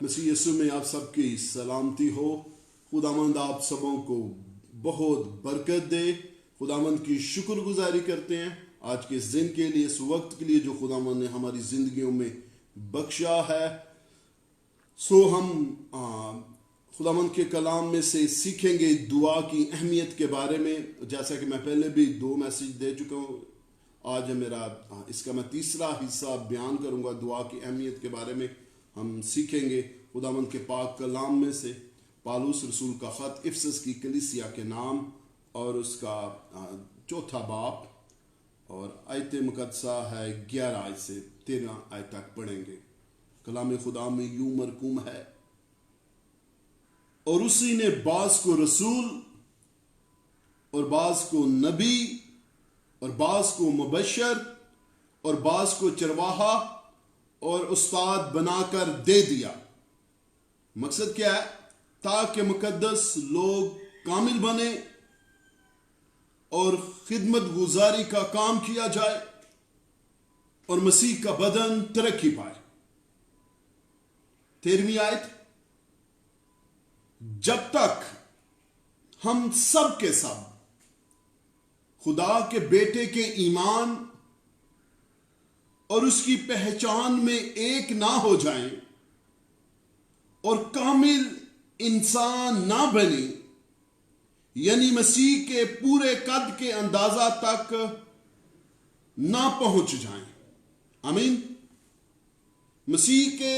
मसीह यीशु में आप सबकी सलामती हो। खुदावंद आप सबों को बहुत बरकत दे। खुदावंद की शुक्रगुजारी करते हैं आज के इस दिन के लिए, इस वक्त के लिए जो खुदावंद ने हमारी जिंदगियों में बख्शा है। सो हम खुदावंद के कलाम में से सीखेंगे दुआ की अहमियत के बारे में। जैसा कि मैं पहले भी 2 मैसेज दे चुका हूँ, आज मेरा इसका मैं तीसरा हिस्सा बयान करूंगा। दुआ की अहमियत के बारे में हम सीखेंगे खुदावंद के पाक कलाम में से। पालूस रसूल का ख़त इफिसस की कलीसिया के नाम और उसका 4 बाब और आयत मुकद्दसा है 11 आयत से 13 आयत तक पढ़ेंगे। कलाम खुदा में यूं मरकूम है, और उसी ने बाज को रसूल और बाज को नबी और बाज को मुबशर और बाज को चरवाहा और उस्ताद बनाकर दे दिया। मकसद क्या है? ताकि मुकद्दस लोग कामिल बने और खिदमत गुजारी का काम किया जाए और मसीह का बदन तरक्की पाए। 13वीं आयत, जब तक हम सब के सब खुदा के बेटे के ईमान और उसकी पहचान में एक ना हो जाएं और कामिल इंसान ना बने, यानी मसीह के पूरे कद के अंदाजा तक ना पहुंच जाएं। आमीन। मसीह के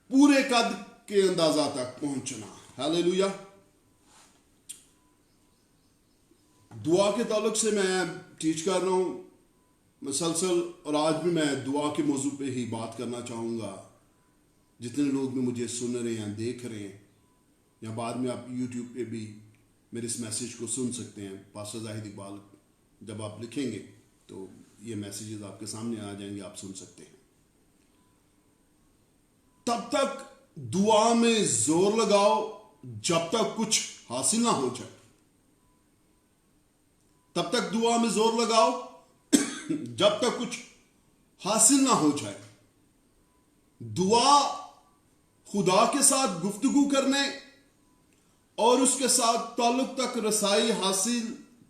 पूरे कद के अंदाजा तक पहुंचना। हालेलुया। दुआ के ताल्लुक से मैं टीच कर रहा हूं मुसलसल, और आज भी मैं दुआ के मौजू पे ही बात करना चाहूँगा। जितने लोग भी मुझे सुन रहे हैं, देख रहे हैं, या बाद में आप यूट्यूब पे भी मेरे इस मैसेज को सुन सकते हैं। पास्टर जाहिद इकबाल जब आप लिखेंगे तो ये मैसेजेस आपके सामने आ जाएंगे, आप सुन सकते हैं। तब तक दुआ में जोर लगाओ जब तक कुछ हासिल ना हो जाए। तब तक दुआ में जोर लगाओ जब तक कुछ हासिल ना हो जाए। दुआ खुदा के साथ गुफ्तगू करने और उसके साथ ताल्लुक तक रसाई हासिल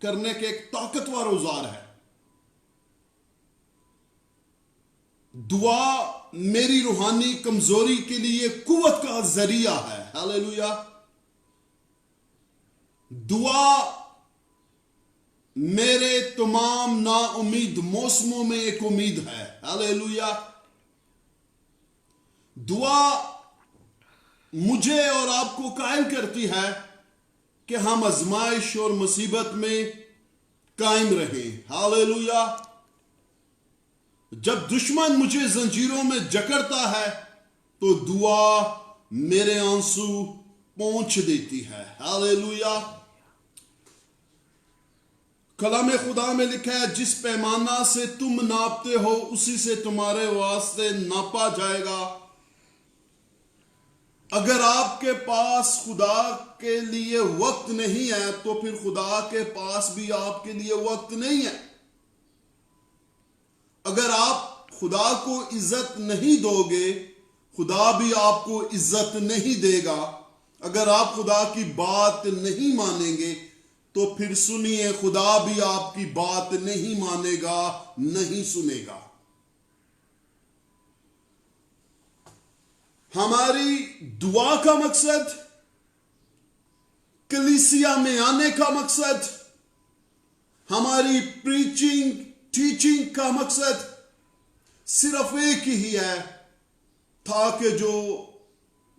करने के एक ताकतवर औजार है। दुआ मेरी रूहानी कमजोरी के लिए कुव्वत का जरिया है। हालेलुया। दुआ मेरे तमाम नाउमीद मौसमों में एक उम्मीद है। हालेलुया। दुआ मुझे और आपको कायम करती है कि हम आजमाइश और मुसीबत में कायम रहें। हालेलुया। जब दुश्मन मुझे जंजीरों में जकड़ता है तो दुआ मेरे आंसू पोंछ देती है। हालेलुया। कलाम खुदा में लिखा है, जिस पैमाना से तुम नापते हो उसी से तुम्हारे वास्ते नापा जाएगा। अगर आपके पास खुदा के लिए वक्त नहीं है तो फिर खुदा के पास भी आपके लिए वक्त नहीं है। अगर आप खुदा को इज्जत नहीं दोगे, खुदा भी आपको इज्जत नहीं देगा। अगर आप खुदा की बात नहीं मानेंगे तो फिर सुनिए, खुदा भी आपकी बात नहीं मानेगा, नहीं सुनेगा। हमारी दुआ का मकसद, कलीसिया में आने का मकसद, हमारी प्रीचिंग टीचिंग का मकसद सिर्फ एक ही है, ताकि जो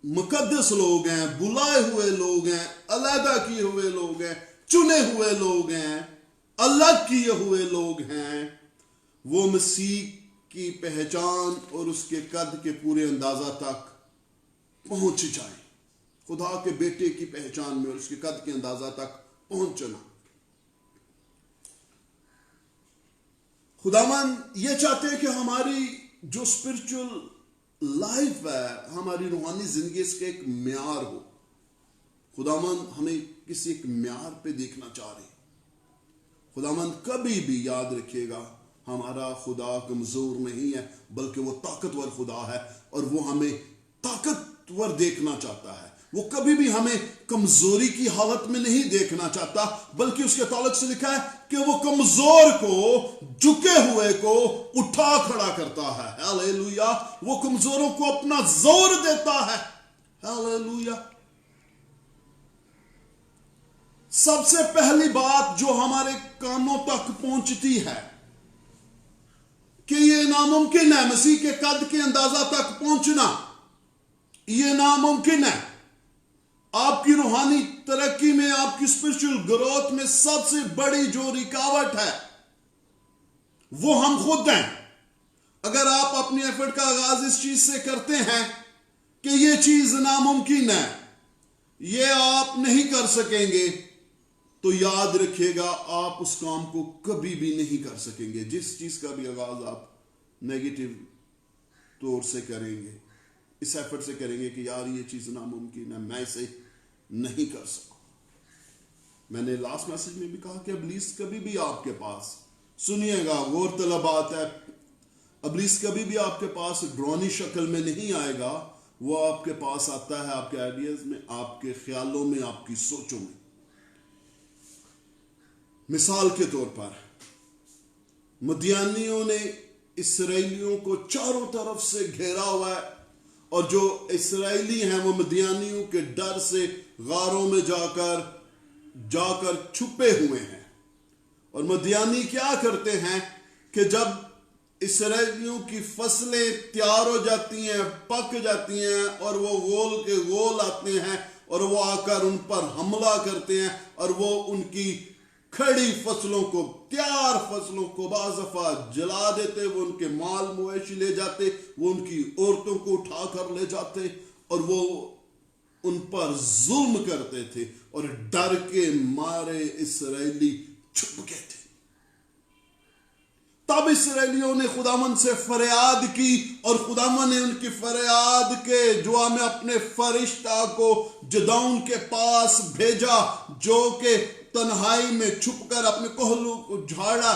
मुकद्दस लोग हैं, बुलाए हुए लोग हैं, अलहदा किए हुए लोग हैं, चुने हुए लोग हैं, अलग किए हुए लोग हैं, वो मसीह की पहचान और उसके कद के पूरे अंदाजा तक पहुंच जाए। खुदा के बेटे की पहचान में और उसके कद के अंदाजा तक पहुंचना। खुदावंद ये चाहते हैं कि हमारी जो स्पिरिचुअल लाइफ है, हमारी रूहानी जिंदगी, इसका एक म्यार हो। खुदावंद हमें किसी एक म्यार पे देखना चाह रहे हैं। खुदावंद कभी भी याद रखिएगा, ہمارا خدا کمزور نہیں ہے بلکہ وہ طاقتور خدا ہے، اور وہ ہمیں طاقتور دیکھنا چاہتا ہے۔ وہ کبھی بھی ہمیں کمزوری کی حالت میں نہیں دیکھنا چاہتا، بلکہ اس کے تعلق سے لکھا ہے کہ وہ کمزور کو، جھکے ہوئے کو اٹھا کھڑا کرتا ہے۔ ہاللیلویہ! وہ کمزوروں کو اپنا زور دیتا ہے۔ ہاللیلویہ! سب سے پہلی بات جو ہمارے کانوں تک پہنچتی ہے کہ یہ ناممکن ہے، مسیح کے قد کے اندازہ تک پہنچنا یہ ناممکن ہے۔ آپ کی روحانی ترقی میں، آپ کی اسپرچل گروتھ میں سب سے بڑی جو رکاوٹ ہے وہ ہم خود ہیں۔ اگر آپ اپنی ایفرٹ کا آغاز اس چیز سے کرتے ہیں کہ یہ چیز ناممکن ہے، یہ آپ نہیں کر سکیں گے، تو یاد رکھیے گا آپ اس کام کو کبھی بھی نہیں کر سکیں گے۔ جس چیز کا بھی آغاز آپ نیگیٹو طور سے کریں گے، اس ایفرٹ سے کریں گے کہ یار یہ چیز ناممکن ہے، میں اسے نہیں کر سکوں۔ میں نے لاسٹ میسج میں بھی کہا کہ ابلیس کبھی بھی آپ کے پاس، سنیے گا، غور طلب بات ہے، ابلیس کبھی بھی آپ کے پاس ڈرونی شکل میں نہیں آئے گا۔ وہ آپ کے پاس آتا ہے آپ کے آئیڈیاز میں، آپ کے خیالوں میں، آپ کی سوچوں میں۔ مثال کے طور پر مدیانیوں نے اسرائیلیوں کو چاروں طرف سے گھیرا ہوا ہے، اور جو اسرائیلی ہیں وہ مدیانیوں کے ڈر سے غاروں میں جا کر چھپے ہوئے ہیں۔ اور مدیانی کیا کرتے ہیں کہ جب اسرائیلیوں کی فصلیں تیار ہو جاتی ہیں، پک جاتی ہیں، اور وہ غول کے غول آتے ہیں اور وہ آ کر ان پر حملہ کرتے ہیں، اور وہ ان کی کھڑی فصلوں کو، تیار فصلوں کو بعض دفعہ جلا دیتے، وہ ان کے مال مویشی لے جاتے، وہ ان کی عورتوں کو اٹھا کر لے جاتے، اور وہ ان پر ظلم کرتے تھے، اور ڈر کے مارے اسرائیلی چھپ گئے تھے۔ تب اسرائیلیوں نے خداوند سے فریاد کی، اور خداوند نے ان کی فریاد کے جواب میں اپنے فرشتہ کو جدعون کے پاس بھیجا، جو کہ تنہائی میں چھپ کر اپنے کوہلوں کو جھاڑا۔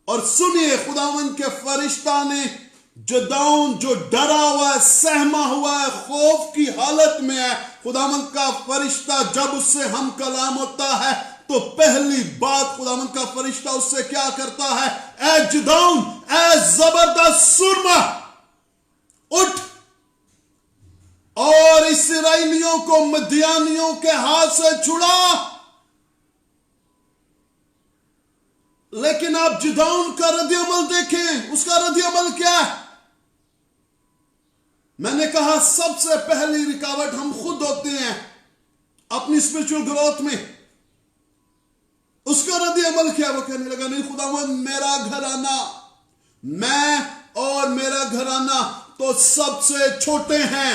اور سنیے، خداوند کے فرشتہ نے جدعون جو ڈرا ہوا ہے، سہما ہوا ہے، خوف کی حالت میں ہے، خداوند کا فرشتہ جب اس سے ہم کلام ہوتا ہے تو پہلی بات خداوند کا فرشتہ اس سے کیا کرتا ہے؟ اے جدعون، اے زبردست سرما، اٹھ اور اسرائیلیوں کو مدیانیوں کے ہاتھ سے چھڑا۔ لیکن آپ جدعون کا رد عمل دیکھیں، اس کا رد عمل کیا ہے؟ میں نے کہا سب سے پہلی رکاوٹ ہم خود ہوتے ہیں اپنی اسپرچل گروتھ میں۔ اس کا رد عمل کیا؟ وہ کہنے لگا نہیں خداوند، میرا گھرانہ، میں اور میرا گھرانہ تو سب سے چھوٹے ہیں،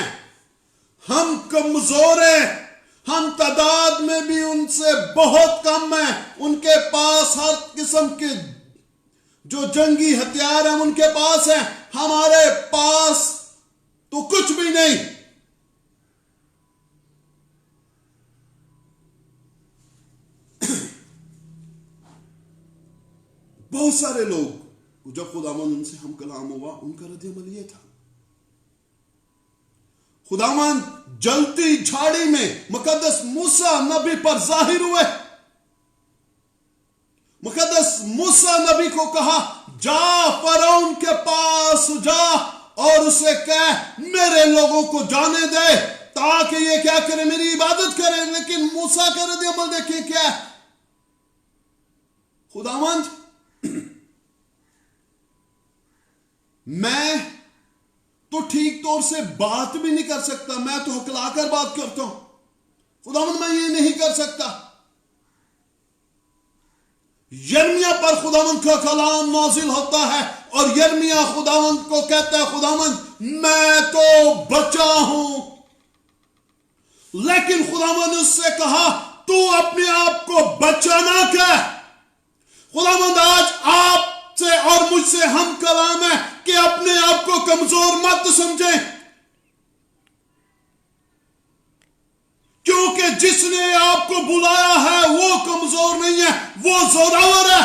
ہم کمزور ہیں، ہم تعداد میں بھی ان سے بہت کم ہیں، ان کے پاس ہر قسم کے جو جنگی ہتھیار ہیں ان کے پاس ہیں، ہمارے پاس تو کچھ بھی نہیں۔ بہت سارے لوگ جب خداوند ان سے ہم کلام ہوا، ان کا رد عمل یہ تھا۔ خداوند جلتی جھاڑی میں مقدس موسیٰ نبی پر ظاہر ہوئے، مقدس موسیٰ نبی کو کہا جا فرعون کے پاس جا اور اسے کہہ میرے لوگوں کو جانے دے تاکہ یہ کیا کرے؟ میری عبادت کرے۔ لیکن موسیٰ کا رد عمل دیکھیں کیا ہے؟ خداوند میں تو ٹھیک طور سے بات بھی نہیں کر سکتا، میں تو ہکلا کر بات کرتا ہوں، خداوند میں یہ نہیں کر سکتا۔ یرمیہ پر خداوند کا کلام نازل ہوتا ہے اور یرمیہ خداوند کو کہتا ہے خداوند میں تو بچا ہوں، لیکن خداوند اس سے کہا تو اپنے آپ کو بچا نہ کہہ۔ خداوند آج آپ سے اور مجھ سے ہم کلام ہے کہ اپنے آپ کو کمزور مت سمجھیں، کیونکہ جس نے آپ کو بلایا ہے وہ کمزور نہیں ہے، وہ زوراور ہے۔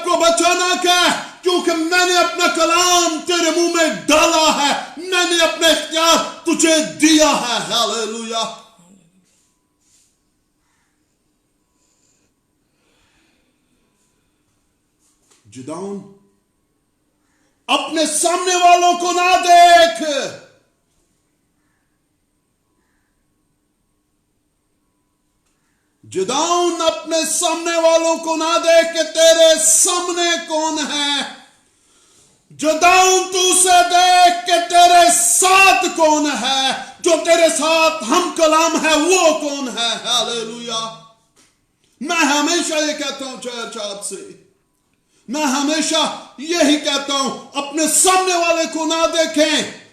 को बचाना क्या है, क्योंकि मैंने अपना कलाम तेरे मुंह में डाला है, मैंने अपना इख्तियार तुझे दिया है। हालेलुया। जिदाउन अपने सामने वालों को ना देख, जिदाउन अपने सामने वालों को ना देख कि तेरे सामने कौन है। जिदाउन तू उसे देख कि तेरे साथ कौन है, जो तेरे साथ हम कलाम है वो कौन है। हालेलुया। मैं हमेशा ये कहता हूं चर्च आपसे, मैं हमेशा यही कहता हूं, अपने सामने वाले को ना देखें,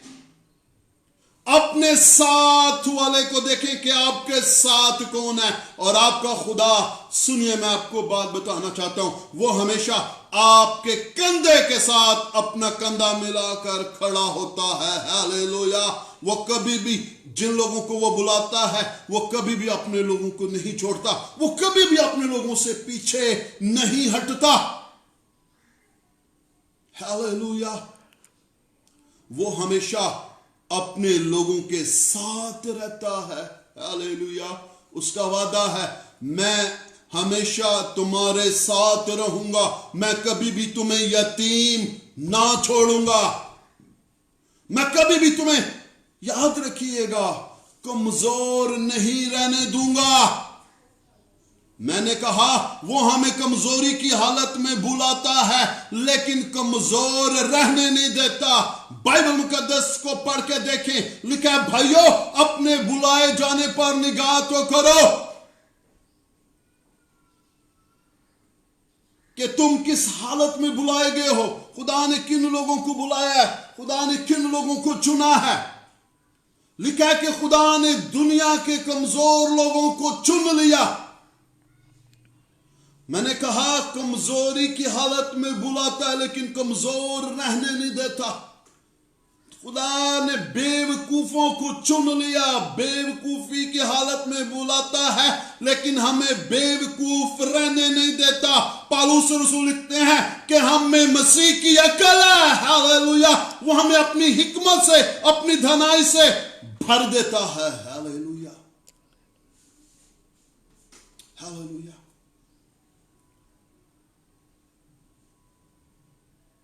अपने साथ वाले को देखें कि आपके साथ कौन है। और आपका खुदा, सुनिए मैं आपको बात बताना चाहता हूं, वो हमेशा आपके कंधे के साथ अपना कंधा मिलाकर खड़ा होता है। हालेलुया। वो कभी भी जिन लोगों को वो बुलाता है, वो कभी भी अपने लोगों को नहीं छोड़ता, वो कभी भी अपने लोगों से पीछे नहीं हटता। हालेलुया। वो हमेशा अपने लोगों के साथ रहता है। हालेलुया। उसका वादा है, मैं हमेशा तुम्हारे साथ रहूंगा, मैं कभी भी तुम्हें यतीम ना छोड़ूंगा, मैं कभी भी तुम्हें, याद रखिएगा, कमजोर नहीं रहने दूंगा। मैंने कहा वो हमें कमजोरी की हालत में बुलाता है, लेकिन कमजोर रहने नहीं देता। बाइबल मुकद्दस को पढ़ के देखें, लिखा है भाइयों अपने बुलाए जाने पर निगाह तो करो कि तुम किस हालत में बुलाए गए हो, खुदा ने किन लोगों को बुलाया है, खुदा ने किन लोगों को चुना है। लिखा है कि खुदा ने दुनिया के कमजोर लोगों को चुन लिया। मैंने कहा कमजोरी की हालत में बुलाता है, लेकिन कमजोर रहने नहीं देता। खुदा ने बेवकूफों को चुन लिया, बेवकूफी की हालत में बुलाता है, लेकिन हमें बेवकूफ रहने नहीं देता। पौलुस रसूल लिखते हैं कि हम में मसीह की अकल है। हालेलुया। वो हमें अपनी हिकमत से, अपनी धनाई से भर देता है। हालेलुया। हालेलुया।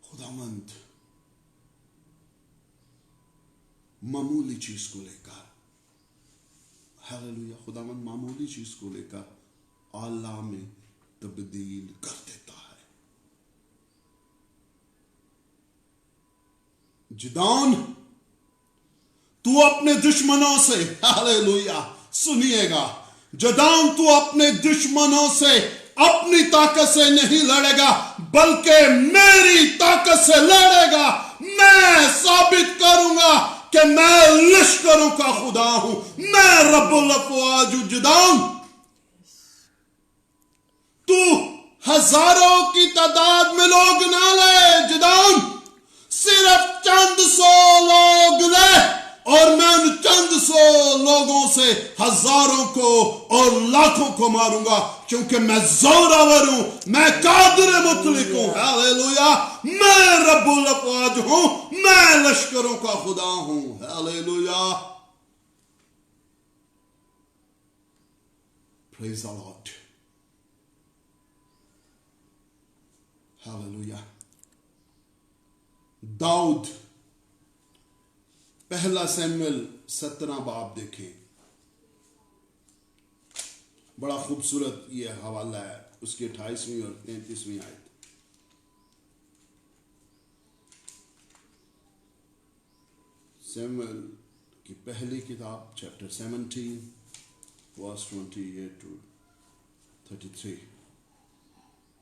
खुदावंद मामूली चीज को लेकर, हालेलुया, खुदावंद मामूली चीज को लेकर आला में तब्दील कर देता है। जिदान तू अपने दुश्मनों से, हालेलुया, सुनिएगा, जिदान तू अपने दुश्मनों से अपनी ताकत से नहीं लड़ेगा, बल्कि मेरी ताकत से लड़ेगा। मैं साबित करूंगा कि मैं लश्करों का खुदा हूं, मैं रब्बुल अफ़वाज जिदान। तू हजारों की तादाद में लोग ना ले जिदान, सिर्फ चंद सौ लोग ले, और मैं उन चंद सौ लोगों से हजारों को और लाखों को मारूंगा, क्योंकि मैं जोरावर हूं, मैं कादिर मुतलिक हूं। हालेलुया। मैं रब्बुल अफ़वाज हूं, मैं लश्करों का खुदा हूं। Hallelujah. Praise the Lord. Hallelujah. दाऊद, पहला शमूएल 17 बाब देखें, बड़ा खूबसूरत ये हवाला है, उसकी 28वीं और 33वीं आयत। शमूएल की पहली किताब चैप्टर 17 वर्स 28 to 33।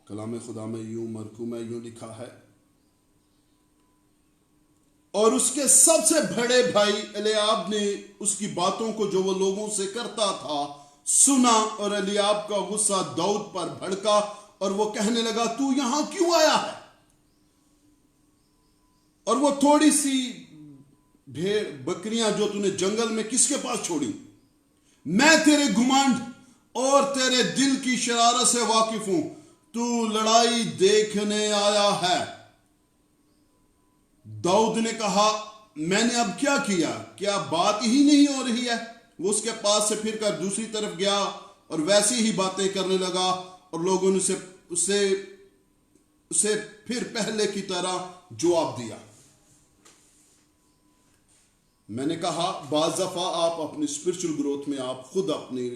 कलाम खुदा में यूं मरकूम में यूं लिखा है, और उसके सबसे बड़े भाई एलियाब ने उसकी बातों को जो वो लोगों से करता था सुना, और एलियाब का गुस्सा दाऊद पर भड़का, और वो कहने लगा तू यहां क्यों आया है, और वो थोड़ी सी भेड़ बकरियां जो तूने जंगल में किसके पास छोड़ी। मैं तेरे घुमंड और तेरे दिल की शरारत से वाकिफ हूं, تو لڑائی دیکھنے آیا ہے۔ داؤد نے کہا میں نے اب کیا کیا، کیا بات ہی نہیں ہو رہی ہے؟ وہ اس کے پاس سے پھر کر دوسری طرف گیا اور ویسی ہی باتیں کرنے لگا، اور لوگوں نے اسے پھر پہلے کی طرح جواب دیا۔ میں نے کہا بعض دفعہ آپ اپنی اسپرچل گروتھ میں آپ خود اپنی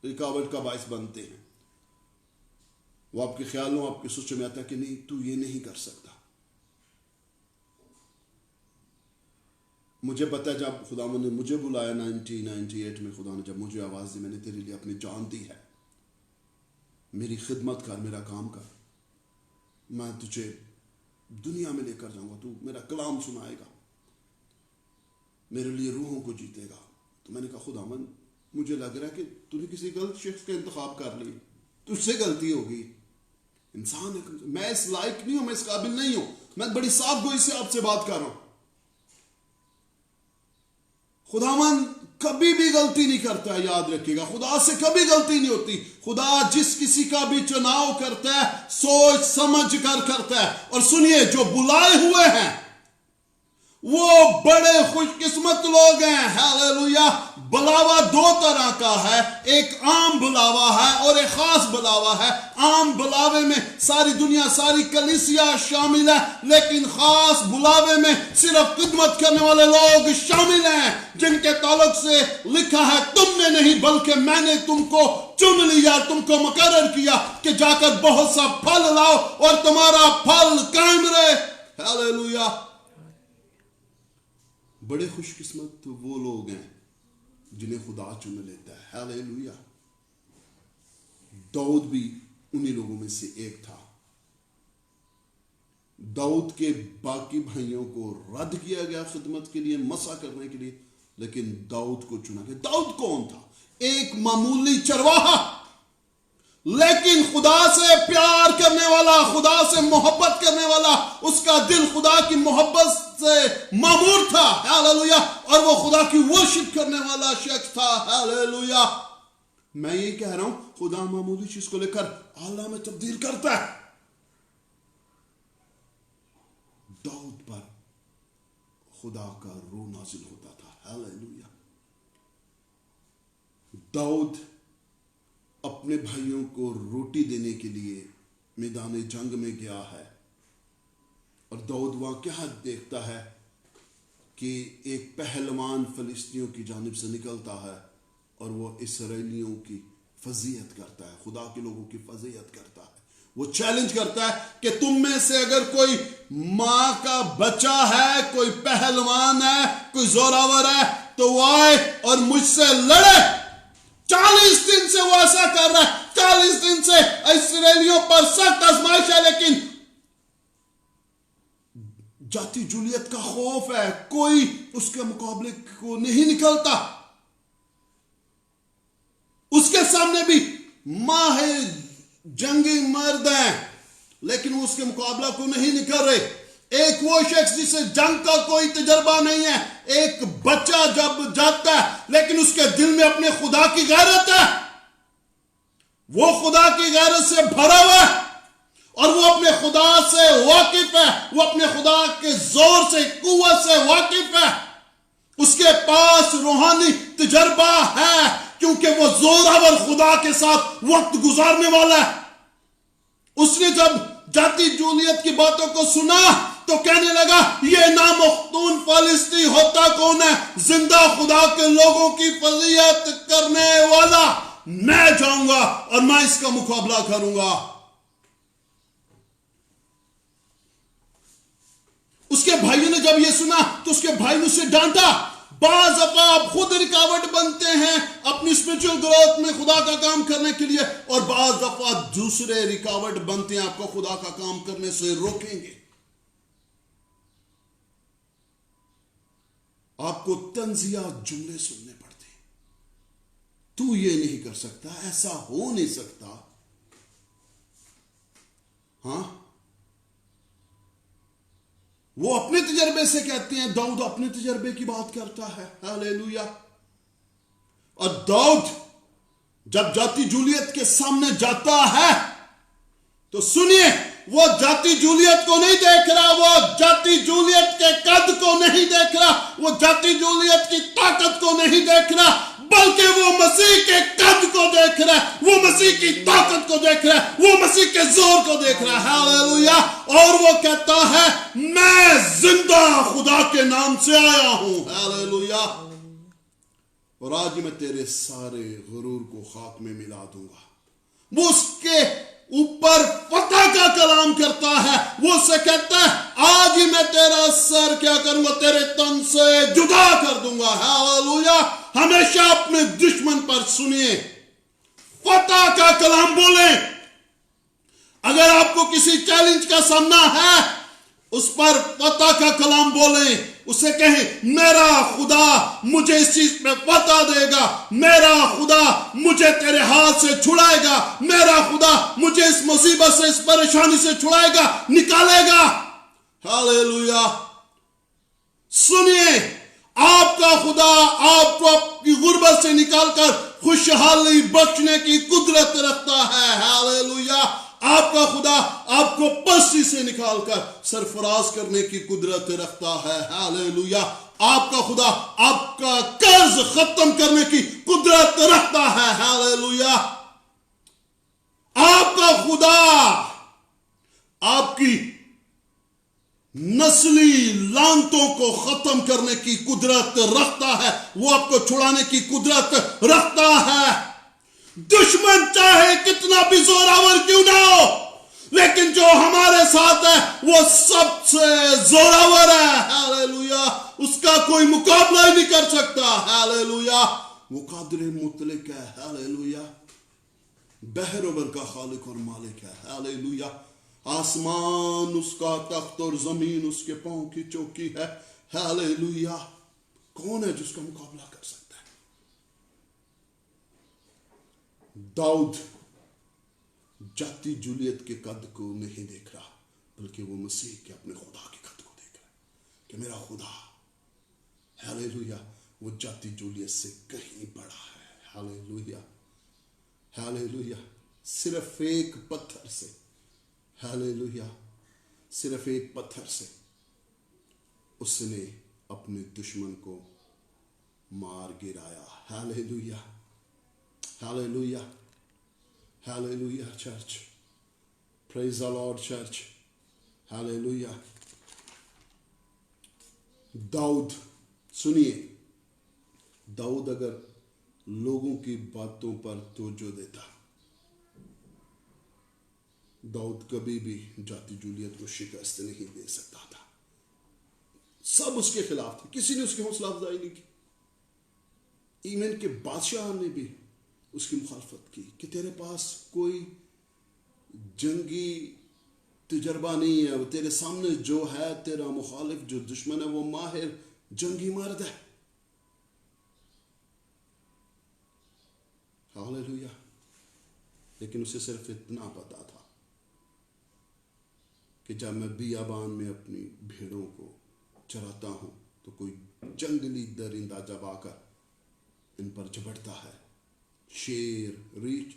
رکاوٹ کا باعث بنتے ہیں۔ وہ آپ کے خیالوں، آپ کے سوچوں میں آتا ہے کہ نہیں تو یہ نہیں کر سکتا۔ مجھے پتا جب خداوند نے مجھے بلایا 1998 میں، خدا نے جب مجھے آواز دی، میں نے تیرے لیے اپنی جان دی ہے، میری خدمت کر، میرا کام کر، میں تجھے دنیا میں لے کر جاؤں گا، تو میرا کلام سنائے گا، میرے لیے روحوں کو جیتے گا۔ تو میں نے کہا خداوند مجھے لگ رہا ہے کہ تو نے کسی غلط شخص کا انتخاب کر لی، تجھ سے غلطی ہوگی، انسان ہے، میں اس لائق نہیں ہوں، میں اس قابل نہیں ہوں، میں بڑی صاف گوئی سے آپ سے بات کر رہا ہوں۔ خداوند کبھی بھی غلطی نہیں کرتا ہے، یاد رکھیے گا، خدا سے کبھی غلطی نہیں ہوتی۔ خدا جس کسی کا بھی چناؤ کرتا ہے سوچ سمجھ کر کرتا ہے۔ اور سنیے، جو بلائے ہوئے ہیں وہ بڑے خوش قسمت لوگ ہیں۔ ہاللیلویہ۔ بلاوا دو طرح کا ہے، ایک عام بلاوا ہے اور ایک خاص بلاوا ہے۔ عام بلاوے میں ساری دنیا، ساری کلیسیا شامل ہے، لیکن خاص بلاوے میں صرف خدمت کرنے والے لوگ شامل ہیں، جن کے تعلق سے لکھا ہے تم نے نہیں بلکہ میں نے تم کو چن لیا، تم کو مقرر کیا کہ جا کر بہت سا پھل لاؤ اور تمہارا پھل قائم رہے۔ ہاللیلویہ۔ بڑے خوش قسمت وہ لوگ ہیں جنہیں خدا چن لیتا ہے۔ ہاللیلویہ۔ داؤد بھی انہی لوگوں میں سے ایک تھا۔ داؤد کے باقی بھائیوں کو رد کیا گیا خدمت کے لیے، مسا کرنے کے لیے، لیکن داؤد کو چنا گیا۔ داؤد کون تھا؟ ایک معمولی چرواہا، لیکن خدا سے پیار کرنے والا، خدا سے محبت کرنے والا، اس کا دل خدا کی محبت سے معمور تھا۔ ہاللیلویہ۔ اور وہ خدا کی ورشپ کرنے والا شخص تھا۔ ہاللیلویہ۔ میں یہ کہہ رہا ہوں، خدا معمولی چیز کو لے کر اعلیٰ میں تبدیل کرتا ہے۔ داؤد پر خدا کا روح نازل ہوتا تھا۔ ہاللیلویہ۔ داؤد اپنے بھائیوں کو روٹی دینے کے لیے میدان جنگ میں گیا ہے، اور داؤد وہاں کیا دیکھتا ہے کہ ایک پہلوان فلسطینیوں کی جانب سے نکلتا ہے اور وہ اسرائیلیوں کی فضیحت کرتا ہے، خدا کے لوگوں کی فضیحت کرتا ہے۔ وہ چیلنج کرتا ہے کہ تم میں سے اگر کوئی ماں کا بچہ ہے، کوئی پہلوان ہے، کوئی زوراور ہے، تو وہ آئے اور مجھ سے لڑے۔ 40 دن سے وہ ایسا کر رہا ہے، 40 دن سے اسرائیلیوں پر سخت آزمائش ہے، لیکن جاتی جولیت کا خوف ہے، کوئی اس کے مقابلے کو نہیں نکلتا۔ اس کے سامنے بھی ماہر جنگی مرد ہیں، لیکن وہ اس کے مقابلہ کو نہیں نکل رہے۔ ایک وہ شخص جسے جنگ کا کوئی تجربہ نہیں ہے، ایک بچہ جب جاتا ہے لیکن اس کے دل میں اپنے خدا کی غیرت ہے، وہ خدا کی غیرت سے بھرا ہوا ہے، اور وہ اپنے خدا سے واقف ہے، وہ اپنے خدا کے زور سے، قوت سے واقف ہے۔ اس کے پاس روحانی تجربہ ہے، کیونکہ وہ زوراور خدا کے ساتھ وقت گزارنے والا ہے۔ اس نے جب جاتی جولیت کی باتوں کو سنا تو کہنے لگا یہ نامختون فلسطینی ہوتا کون ہے؟ زندہ خدا کے لوگوں کی فضیحت کرنے والا۔ میں جاؤں گا اور میں اس کا مقابلہ کروں گا۔ اس کے بھائیوں نے جب یہ سنا تو اس کے بھائی نے اسے ڈانٹا۔ بعض دفعہ آپ خود رکاوٹ بنتے ہیں اپنی اسپرچل گروتھ میں خدا کا کام کرنے کے لیے، اور بعض دفعہ دوسرے رکاوٹ بنتے ہیں آپ کو خدا کا کام کرنے سے روکیں گے۔ آپ کو طنزیہ جملے سننے پڑتے ہیں، تو یہ نہیں کر سکتا، ایسا ہو نہیں سکتا۔ ہاں، وہ اپنے تجربے سے کہتے ہیں، داؤد اپنے تجربے کی بات کرتا ہے۔ ہاللیلویہ۔ اور داؤد जब जाति जूलियत के सामने जाता है तो सुनिए, वो जाति जूलियत को नहीं देख रहा, वो जाति जूलियत के कद को नहीं देख रहा, वो जाति जूलियत की ताकत को नहीं देख रहा, बल्कि वो मसीह के कद को देख रहा है, वो मसीह की ताकत को देख रहा है, वो मसीह के जोर को देख रहा है। हालेलुया। और वो कहता है, मैं जिंदा खुदा के नाम से आया हूं। हालेलुया। और आज मैं तेरे सारे गुरूर को खाक में मिला दूंगा। वो उसके ऊपर फतह का कलाम करता है। वो उससे कहता है, आज ही मैं तेरा सर क्या करूंगा, तेरे तन से जुदा कर दूंगा। हालेलुया। हमेशा अपने दुश्मन पर सुनिए, फतह का कलाम बोले। अगर आपको किसी चैलेंज का सामना है, उस पर फतह का कलाम बोले। उसे कहें, मेरा खुदा मुझे इस चीज में फतह देगा, मेरा खुदा मुझे तेरे हाथ से छुड़ाएगा, मेरा खुदा मुझे इस मुसीबत से, इस परेशानी से छुड़ाएगा, निकालेगा। हालेलुया। सुनिए, आपका खुदा आपको आपकी गुर्बत से निकालकर खुशहाली बख्शने की कुदरत रखता है। हालेलुया। आपका खुदा आपको पस्ती से निकालकर सरफराज करने की कुदरत रखता है। हालेलुया। आपका खुदा आपका कर्ज खत्म करने की कुदरत रखता है। हालेलुया। आपका खुदा आपकी नस्ली लानतों को खत्म करने की कुदरत रखता है। वो आपको छुड़ाने की कुदरत रखता है। दुश्मन चाहे कितना भी जोरावर क्यों ना हो, लेकिन जो हमारे साथ है वो सबसे जोरावर है। हालेलुया। उसका कोई मुकाबला ही नहीं कर सकता। हालेलुया। वो कादिर मुतलक है। हालेलुया। बहरोबर का खालिक और मालिक है। हालेलुया। आसमान उसका तख्त और जमीन उसके पांव की चौकी है। हालेलुया। कौन है जिसका मुकाबला कर सकता है? दाऊद जाति जूलियत के कद को नहीं देख रहा, बल्कि वो मसीह के अपने खुदा के कद को देख रहा है कि मेरा खुदा, हालेलुया, वो जाति जूलियत से कहीं बड़ा है। हालेलुया। हालेलुया। सिर्फ एक पत्थर से, हालेलुया, सिर्फ एक पत्थर से उसने अपने दुश्मन को मार गिराया। Hallelujah. Hallelujah. Hallelujah church. Praise the Lord church. Hallelujah. दाऊद, सुनिए, दाऊद अगर लोगों की बातों पर तवज्जो देता, दाऊद कभी भी जाति जूलियत को शिकस्त नहीं दे सकता था। सब उसके खिलाफ थे, किसी ने उसकी हौसला अफजाई नहीं की। ईमन के बादशाह ने भी उसकी मुखालफत की कि तेरे पास कोई जंगी तजर्बा नहीं है, वो तेरे सामने जो है, तेरा मुखालिफ जो दुश्मन है, वो माहिर जंगी मर्द है। हालेलुया। लेकिन उसे सिर्फ इतना पता था कि जब मैं बियाबान में अपनी भेड़ों को चराता हूं तो कोई जंगली दरिंदा जब आकर इन पर झपटता है, शेर, रीछ,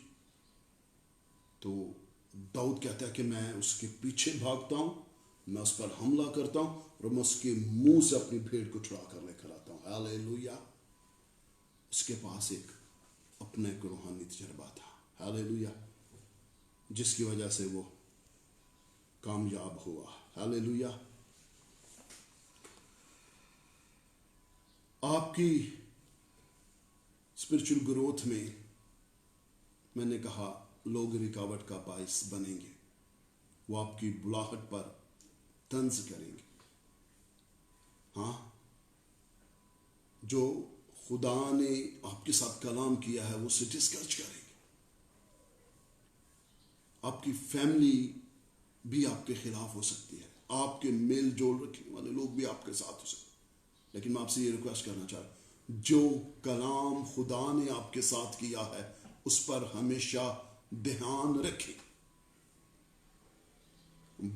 तो दाऊद कहता है कि मैं उसके पीछे भागता हूं, मैं उस पर हमला करता हूं और मैं उसके मुंह से अपनी भेड़ को छुड़ा कर लेकर आता हूं। हालेलुया। उसके पास एक अपने एक रूहानी तजर्बा था। हालेलुया। जिसकी वजह से वो कामयाब हुआ। हालेलुया। आपकी स्पिरिचुअल ग्रोथ में मैंने कहा लोग रुकावट का बायस बनेंगे, वो आपकी बुलाहट पर तंज करेंगे। हाँ, जो खुदा ने आपके साथ कलाम किया है वो उसे डिस्करेज करेंगे। आपकी फैमिली भी आपके खिलाफ हो सकती है, आपके मेल जोल रखने वाले लोग भी आपके साथ हो सकते हैं। लेकिन मैं आपसे ये रिक्वेस्ट करना चाह रहा हूं, जो कलाम खुदा ने आपके साथ किया है उस पर हमेशा ध्यान रखें।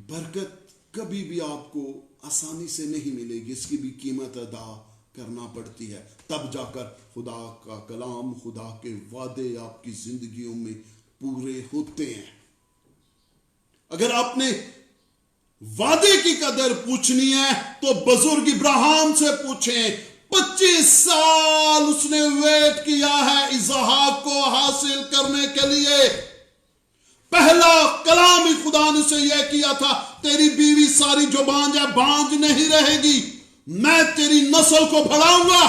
बरकत कभी भी आपको आसानी से नहीं मिलेगी, इसकी भी कीमत अदा کرنا پڑتی ہے، تب جا کر خدا کا کلام، خدا کے وعدے آپ کی زندگیوں میں پورے ہوتے ہیں۔ اگر آپ نے وعدے کی قدر پوچھنی ہے تو بزرگ ابراہیم سے پوچھیں۔ 25 سال اس نے ویٹ کیا ہے اسحاق کو حاصل کرنے کے لیے۔ پہلا کلام ہی خدا نے سے یہ کیا تھا، تیری بیوی ساری جو بانج ہے بانج نہیں رہے گی، میں تیری نسل کو بڑھاؤں گا۔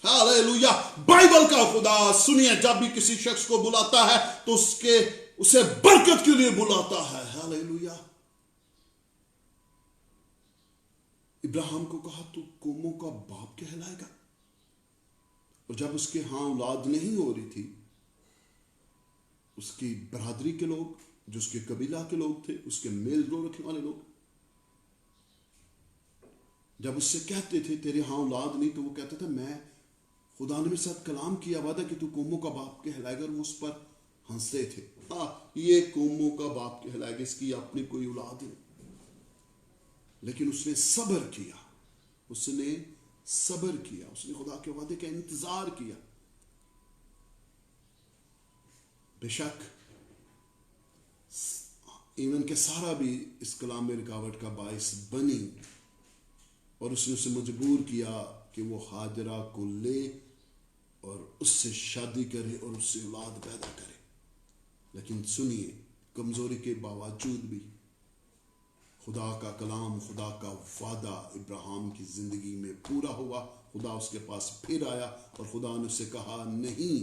ہاللیلویہ۔ بائبل کا خدا سنیے جب بھی کسی شخص کو بلاتا ہے تو اسے برکت کے لیے بلاتا ہے۔ ہاللیلویہ۔ ابراہیم کو کہا تو قوموں کا باپ کہلائے گا، اور جب اس کے ہاں اولاد نہیں ہو رہی تھی، اس کی برادری کے لوگ، جو اس کے قبیلہ کے لوگ تھے، اس کے میل جول رکھنے والے لوگ، جب اس سے کہتے تھے تیرے ہاں اولاد نہیں، تو وہ کہتا تھا میں خدا نے میرے ساتھ کلام کیا وعدہ کہ تو قوموں کا باپ کہلائے گا، اور وہ اس پر ہنستے تھے۔ یہ قوموں کا باپ کہلائے گا، اس کی اپنی کوئی اولاد نہیں۔ لیکن اس نے صبر کیا، اس نے صبر کیا، اس نے خدا کے وعدے کا انتظار کیا۔ بے شک ایون کہ سارا بھی اس کلام میں رکاوٹ کا باعث بنی، اور اس نے اسے مجبور کیا کہ وہ ہاجرہ کو لے اور اس سے شادی کرے اور اس سے اولاد پیدا کرے۔ لیکن سنیے، کمزوری کے باوجود بھی خدا کا کلام، خدا کا وعدہ ابراہیم کی زندگی میں پورا ہوا۔ خدا اس کے پاس پھر آیا اور خدا نے اسے کہا نہیں،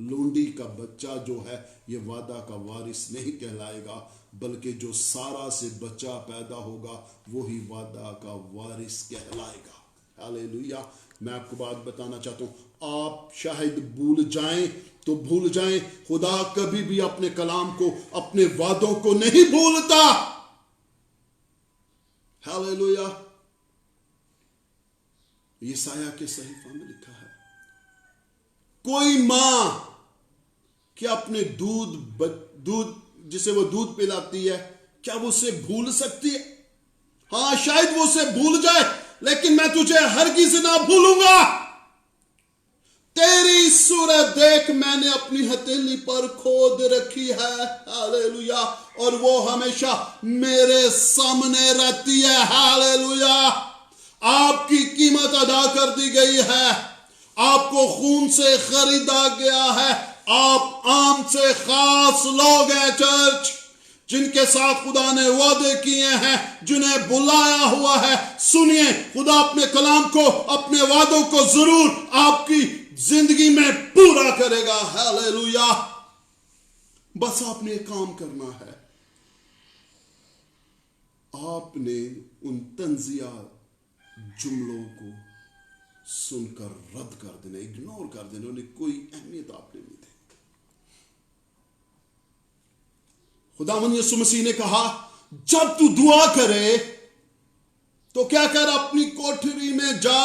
لونڈی کا بچہ جو ہے یہ وعدہ کا وارث نہیں کہلائے گا، بلکہ جو سارا سے بچہ پیدا ہوگا وہی وعدہ کا وارث کہلائے گا۔ ہاللیلویہ۔ میں آپ کو بات بتانا چاہتا ہوں، آپ شاید بھول جائیں تو بھول جائیں، خدا کبھی بھی اپنے کلام کو، اپنے وعدوں کو نہیں بھولتا۔ ہاللیلویہ۔ یسایہ کے صحیفہ میں لکھا ہے، کوئی ماں کیا اپنے دودھ جسے وہ دودھ پلاتی ہے، کیا وہ اسے بھول سکتی ہے؟ ہاں شاید وہ اسے بھول جائے، لیکن میں تجھے ہرگز نہ بھولوں گا۔ تیری صورت دیکھ میں نے اپنی ہتھیلی پر کھود رکھی ہے۔ ہاللیلویہ۔ اور وہ ہمیشہ میرے سامنے رہتی ہے۔ ہاللیلویہ۔ آپ کی قیمت ادا کر دی گئی ہے، آپ کو خون سے خریدا گیا ہے، آپ عام سے خاص لوگ ہیں چرچ، جن کے ساتھ خدا نے وعدے کیے ہیں، جنہیں بلایا ہوا ہے۔ سنیے، خدا اپنے کلام کو، اپنے وعدوں کو ضرور آپ کی زندگی میں پورا کرے گا۔ ہاللیلویہ۔ بس آپ نے ایک کام کرنا ہے، آپ نے ان تنزیہ جملوں کو سن کر رد کر دینا، اگنور کر دینا، انہیں کوئی اہمیت آپ نے نہیں دی۔ خداوند یسوع مسیح نے کہا جب تو دعا کرے تو کیا کر، اپنی کوٹھری میں جا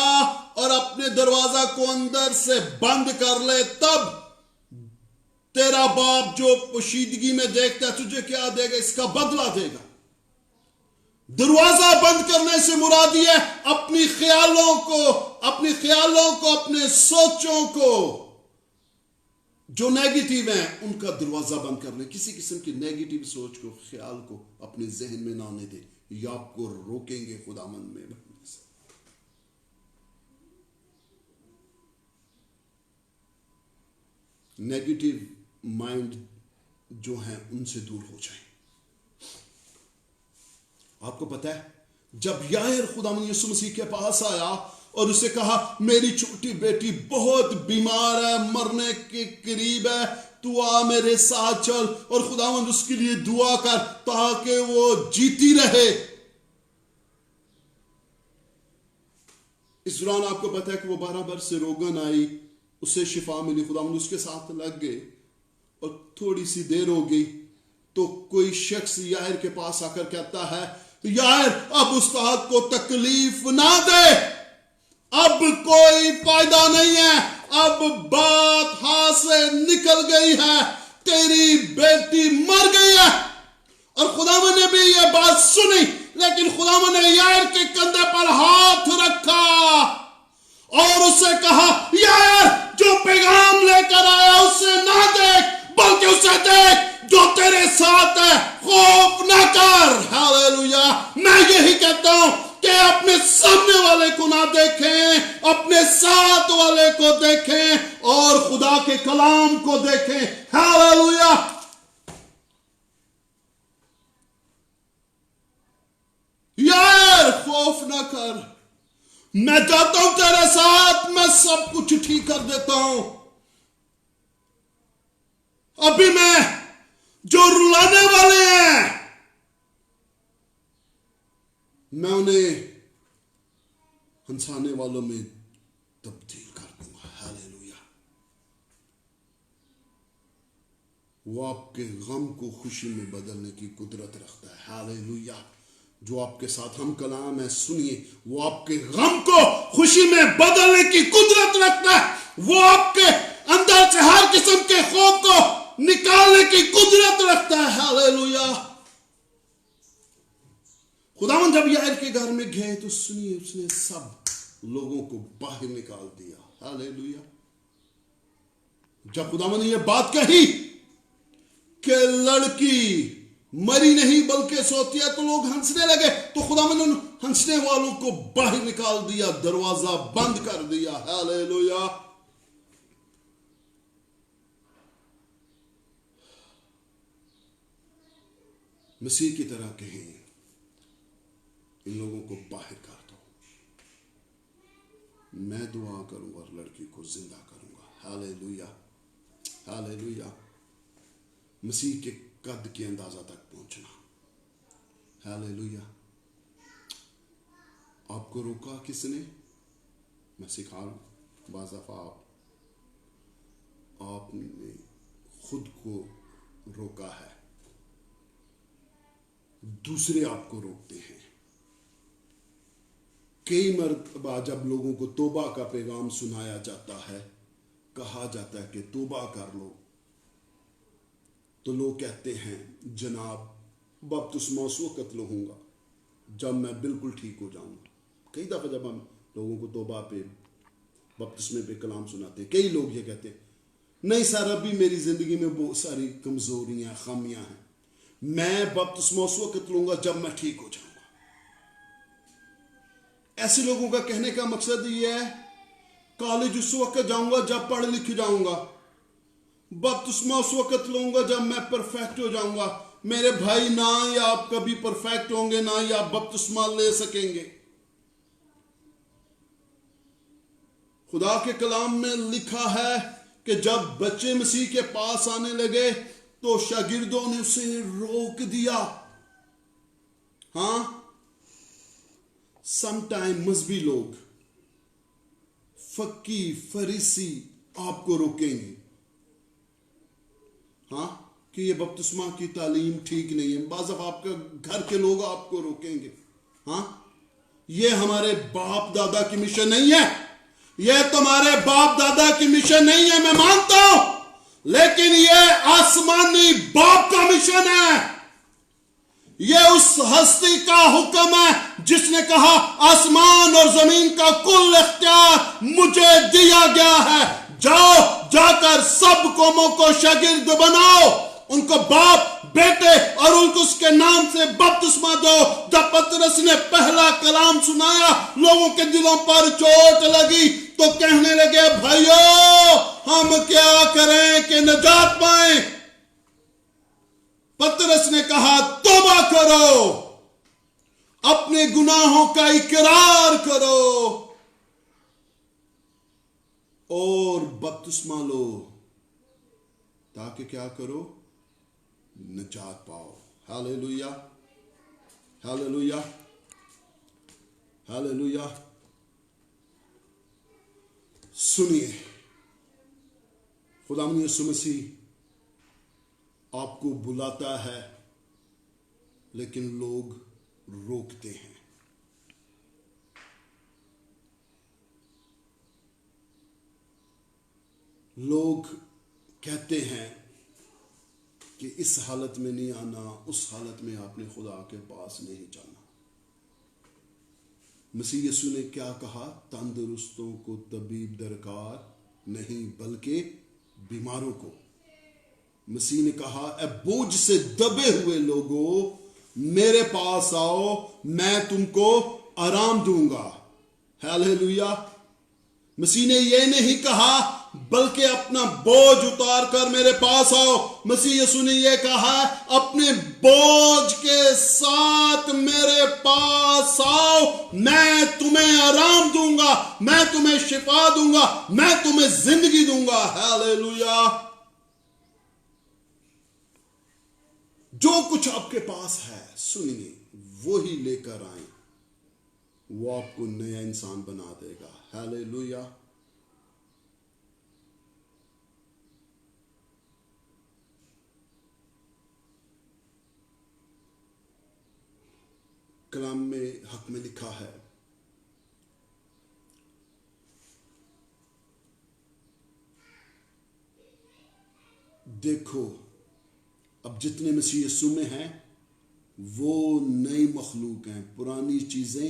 اور اپنے دروازہ کو اندر سے بند کر لے، تب تیرا باپ جو پوشیدگی میں دیکھتا ہے تجھے کیا دے گا، اس کا بدلہ دے گا۔ دروازہ بند کرنے سے مراد یہ اپنے خیالوں کو، اپنے سوچوں کو جو نیگیٹیو ہیں ان کا دروازہ بند کر لیں۔ کسی قسم کی نیگیٹیو سوچ کو، خیال کو اپنے ذہن میں نہ آنے دیں، یا آپ کو روکیں گے خداوند میں بننے سے۔ نیگیٹیو مائنڈ جو ہیں ان سے دور ہو جائیں۔ آپ کو پتہ ہے جب یائر خداوند یسوع مسیح کے پاس آیا اور اسے کہا میری چھوٹی بیٹی بہت بیمار ہے، مرنے کے قریب ہے، تو آ میرے ساتھ چل اور خداوند اس کے لیے دعا کر تاکہ وہ جیتی رہے۔ اس دوران آپ کو پتہ ہے کہ وہ 12 برس سے روگن آئی، اسے شفا ملی، خداوند اس کے ساتھ لگ گئے، اور تھوڑی سی دیر ہو گئی تو کوئی شخص یائر کے پاس آ کر کہتا ہے یائر اب استاد کو تکلیف نہ دے، اب کوئی فائدہ نہیں ہے، اب بات ہاتھ سے نکل گئی ہے، تیری بیٹی مر گئی ہے۔ اور خداوند نے بھی یہ بات سنی، لیکن خداوند نے یائر کے کندھے پر ہاتھ رکھا तेरे साथ है, खौफ न कर। हालेलुया। मैं यही कहता हूं कि अपने सामने वाले को ना देखें, अपने साथ वाले को देखें और खुदा के कलाम को देखें। हालेलुया। यार खौफ ना कर, मैं चाहता हूं तेरे साथ, मैं सब कुछ ठीक कर देता हूं। अभी मैं जो रुलाने वाले हैं मैं उन्हें हंसाने वालों में तब्दील कर दूंगा। हालेलुया। वो आपके गम को खुशी में बदलने की कुदरत रखता है। हालेलुया। जो आपके साथ हम कलाम है, सुनिए, वो आपके गम को खुशी में बदलने की कुदरत रखता है। वो आपके अंदर से हर किस्म के खौफ को निकालने की कुदरत रखता है। हालेलुया। खुदावन जब यार के घर में गए तो सुनिए, उसने सब लोगों को बाहर निकाल दिया। हालेलुया। जब खुदावन ने यह बात कही कि लड़की मरी नहीं बल्कि सोती है, तो लोग हंसने लगे। तो खुदावन ने हंसने वालों को बाहर निकाल दिया, दरवाजा बंद कर दिया। हालेलुया। मसीह की तरह कहें, इन लोगों को बाहर कर दो, मैं दुआ करूंगा और लड़की को जिंदा करूंगा। हालेलुया। हालेलुया। मसीह के कद के अंदाजा तक पहुंचना। हालेलुया। आपको रोका किसने? मैं सिखा रहा हूं। बाज़ दफ़ा आपने खुद को रोका है, दूसरे आपको रोकते हैं। कई मरतबा जब लोगों को तौबा का पैगाम सुनाया जाता है, कहा जाता है कि तौबा कर लो, तो लोग कहते हैं जनाब बपतिस्मा उस वक्त लूंगा जब मैं बिल्कुल ठीक हो जाऊंगा। कई दफा जब हम लोगों को तौबा पे, बपतिस्मे पे कलाम सुनाते हैं, कई लोग ये कहते हैं नहीं सर, अभी मेरी जिंदगी में बहुत सारी कमजोरियां खामियां हैं, मैं बपतिस्मा उस वक्त लूंगा जब मैं ठीक हो जाऊंगा। ऐसे लोगों का कहने का मकसद ये है कॉलेज उस वक्त जाऊंगा जब पढ़ लिख जाऊंगा, बपतिस्मा उस वक्त लूंगा जब मैं परफेक्ट हो जाऊंगा। मेरे भाई, ना ही आप कभी परफेक्ट होंगे, ना ही आप बपतिस्मा ले सकेंगे। खुदा के कलाम में लिखा है कि जब बच्चे मसीह के पास आने लगे तो शागिर्दों ने उसे रोक दिया। हां, समटाइम मजहबी लोग, फकी फरीसी आपको रोकेंगे, हाँ, कि ये बपतिस्मा की तालीम ठीक नहीं है। बाज़ आपके घर के लोग आपको रोकेंगे। हाँ, ये हमारे बाप दादा की मिशन नहीं है, ये तुम्हारे बाप दादा की मिशन नहीं है, मैं मानता हूं, लेकिन ये आसमानी बाप का मिशन है। ये उस हस्ती का हुक्म है जिसने कहा आसमान और जमीन का कुल इख्तियार मुझे दिया गया है, जाओ जाकर सब कौमों को शागिर्द बनाओ, उनको बाप बेटे और उनको उसके नाम से बपतिस्मा दो। जब पतरस ने पहला कलाम सुनाया, लोगों के दिलों पर चोट लगी तो कहने लगे भाइयों हम क्या करें कि नजात पाएं। पतरस ने कहा तौबा करो, अपने गुनाहों का इकरार करो और बपतिस्मा लो, ताकि क्या करो, नजात पाओ। Hallelujah, hallelujah, hallelujah. सुनिए, खुदावंद यीशु मसीह आपको बुलाता है, लेकिन लोग रोकते हैं। लोग कहते हैं कि इस हालत में नहीं आना, उस हालत में आपने खुदा के पास नहीं जाना। मसीह यीशु ने क्या कहा? तंदुरुस्तों को तबीब दरकार नहीं बल्कि बीमारों को। मसीह ने कहा, ए बोझ से दबे हुए लोगों मेरे पास आओ, मैं तुमको आराम दूंगा। हालेलुया। मसीह ने यह नहीं कहा बल्कि अपना बोझ उतार कर मेरे पास आओ। मसीह यीशु ने यह कहा, अपने बोझ के साथ मेरे पास आओ, मैं तुम्हें आराम दूंगा, मैं तुम्हें शिफा दूंगा, मैं तुम्हें जिंदगी दूंगा। हालेलुया। जो कुछ आपके पास है सुनिए, वो ही लेकर आए, वो आपको नया इंसान बना देगा। हालेलुया। कलाम में हक में लिखा है, देखो अब जितने मसीह यीशु में हैं वो नई मखलूक हैं, पुरानी चीजें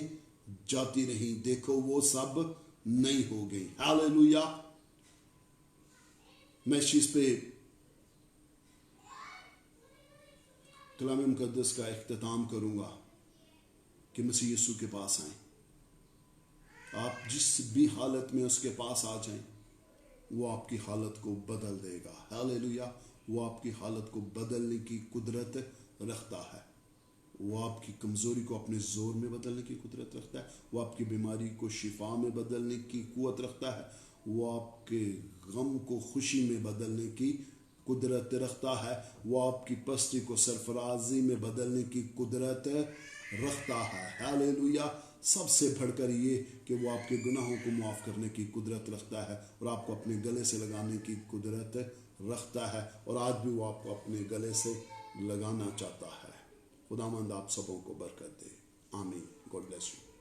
जाती रही, देखो वो सब नई हो गई। हालेलुया। मैं इस चीज पे कलाम मुकद्दस का इख्तिताम करूंगा कि मसीह यीशु के पास आए। आप जिस भी हालत में उसके पास आ जाएं, वो आपकी हालत को बदल देगा। हालेलुया। वो आपकी हालत को बदलने की कुदरत रखता है। वो आपकी कमजोरी को अपने जोर में बदलने की कुदरत रखता है। वो आपकी बीमारी को शिफा में बदलने की कुवत रखता है। वो आपके गम को खुशी में बदलने की कुदरत रखता है। वो आपकी पस्ती को सरफराजी में बदलने की कुदरत रखता है। हालेलुया। सबसे बढ़कर ये कि वो आपके गुनाहों को माफ़ करने की कुदरत रखता है और आपको अपने गले से लगाने की कुदरत रखता है, और आज भी वो आपको अपने गले से लगाना चाहता है। खुदावंद आप सबों को बरकत दे। आमीन। God bless you.